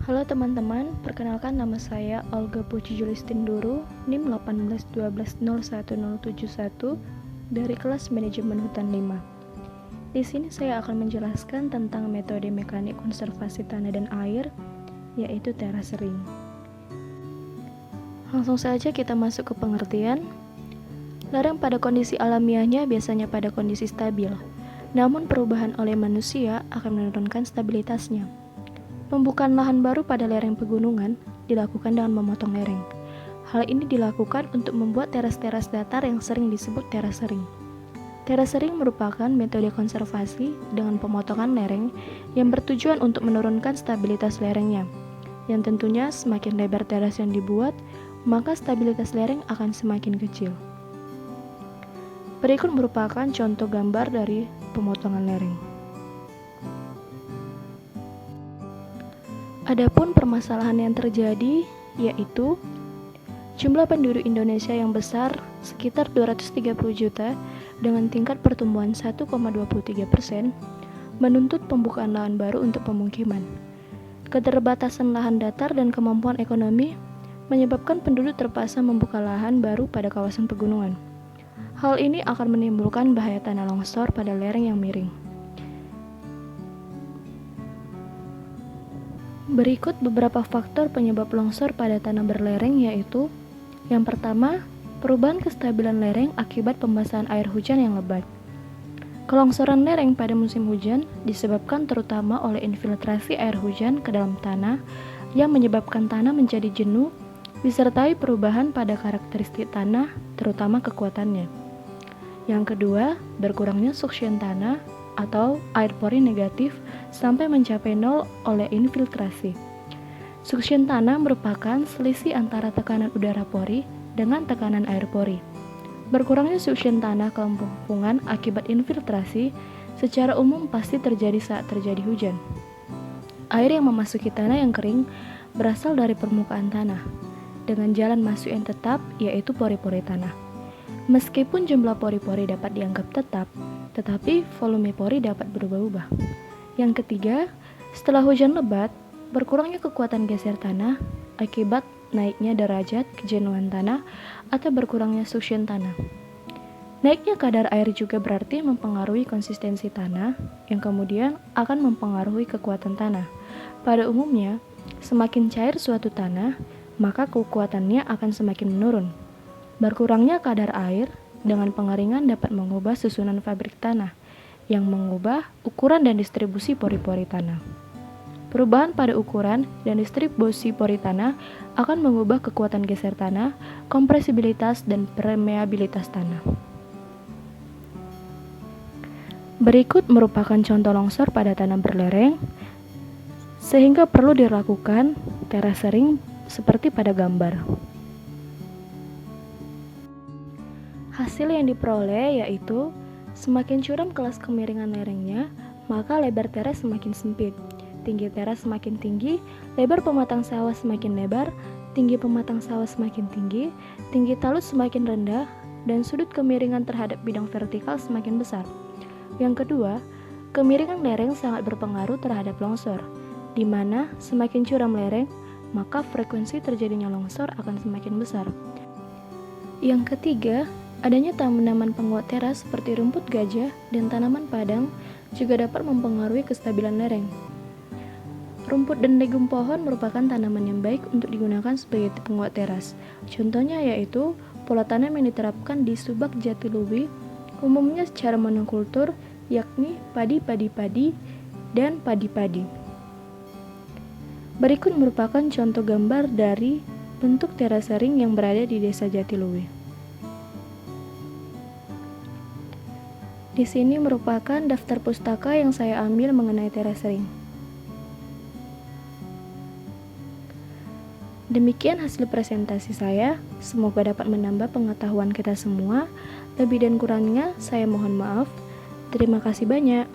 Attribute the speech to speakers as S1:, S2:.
S1: Halo teman-teman, perkenalkan nama saya Olga Puji Julistin Duru, NIM 181201071 dari kelas Manajemen Hutan 5. Di sini saya akan menjelaskan tentang metode mekanik konservasi tanah dan air, yaitu terasering. Langsung saja kita masuk ke pengertian. Lereng pada kondisi alamiahnya biasanya pada kondisi stabil, namun perubahan oleh manusia akan menurunkan stabilitasnya. Pembukaan lahan baru pada lereng pegunungan dilakukan dengan memotong lereng. Hal ini dilakukan untuk membuat teras-teras datar yang sering disebut terasering. Terasering merupakan metode konservasi dengan pemotongan lereng yang bertujuan untuk menurunkan stabilitas lerengnya. Yang tentunya semakin lebar teras yang dibuat, maka stabilitas lereng akan semakin kecil. Berikut merupakan contoh gambar dari pemotongan lereng. Adapun permasalahan yang terjadi yaitu jumlah penduduk Indonesia yang besar sekitar 230 juta dengan tingkat pertumbuhan 1,23% menuntut pembukaan lahan baru untuk pemukiman. Keterbatasan lahan datar dan kemampuan ekonomi menyebabkan penduduk terpaksa membuka lahan baru pada kawasan pegunungan. Hal ini akan menimbulkan bahaya tanah longsor pada lereng yang miring. Berikut beberapa faktor penyebab longsor pada tanah berlereng yaitu: yang pertama, perubahan kestabilan lereng akibat pembasahan air hujan yang lebat. Kelongsoran lereng pada musim hujan disebabkan terutama oleh infiltrasi air hujan ke dalam tanah yang menyebabkan tanah menjadi jenuh, disertai perubahan pada karakteristik tanah, terutama kekuatannya. Yang kedua, berkurangnya suction tanah atau air pori negatif sampai mencapai nol oleh infiltrasi. Suction tanah merupakan selisih antara tekanan udara pori dengan tekanan air pori. Berkurangnya suction tanah kelumpuhan akibat infiltrasi secara umum pasti terjadi saat terjadi hujan. Air yang memasuki tanah yang kering berasal dari permukaan tanah, dengan jalan masuk yang tetap yaitu pori-pori tanah. Meskipun jumlah pori-pori dapat dianggap tetap, tetapi volume pori dapat berubah-ubah. Yang ketiga, setelah hujan lebat, berkurangnya kekuatan geser tanah akibat naiknya derajat kejenuhan tanah atau berkurangnya suction tanah. Naiknya kadar air juga berarti mempengaruhi konsistensi tanah, yang kemudian akan mempengaruhi kekuatan tanah. Pada umumnya, semakin cair suatu tanah, maka kekuatannya akan semakin menurun. Berkurangnya kadar air dengan pengeringan dapat mengubah susunan fabrik tanah, yang mengubah ukuran dan distribusi pori-pori tanah. Perubahan pada ukuran dan distribusi pori tanah akan mengubah kekuatan geser tanah, kompresibilitas, dan permeabilitas tanah. Berikut merupakan contoh longsor pada tanah berlereng, sehingga perlu dilakukan terasering seperti pada gambar. Hasil yang diperoleh yaitu semakin curam kelas kemiringan lerengnya, maka lebar teras semakin sempit, tinggi teras semakin tinggi, lebar pematang sawah semakin lebar, tinggi pematang sawah semakin tinggi, tinggi talus semakin rendah, dan sudut kemiringan terhadap bidang vertikal semakin besar. Yang kedua, kemiringan lereng sangat berpengaruh terhadap longsor, di mana semakin curam lereng, maka frekuensi terjadinya longsor akan semakin besar. Yang ketiga, adanya tanaman penguat teras seperti rumput gajah dan tanaman padang juga dapat mempengaruhi kestabilan lereng. Rumput dan legum pohon merupakan tanaman yang baik untuk digunakan sebagai penguat teras. Contohnya yaitu pola tanam yang diterapkan di Subak Jatiluwi, umumnya secara monokultur, yakni padi-padi-padi dan padi-padi. Berikut merupakan contoh gambar dari bentuk terasering yang berada di Desa Jatiluwi. Di sini merupakan daftar pustaka yang saya ambil mengenai terasering. Demikian hasil presentasi saya, semoga dapat menambah pengetahuan kita semua. Lebih dan kurangnya saya mohon maaf. Terima kasih banyak.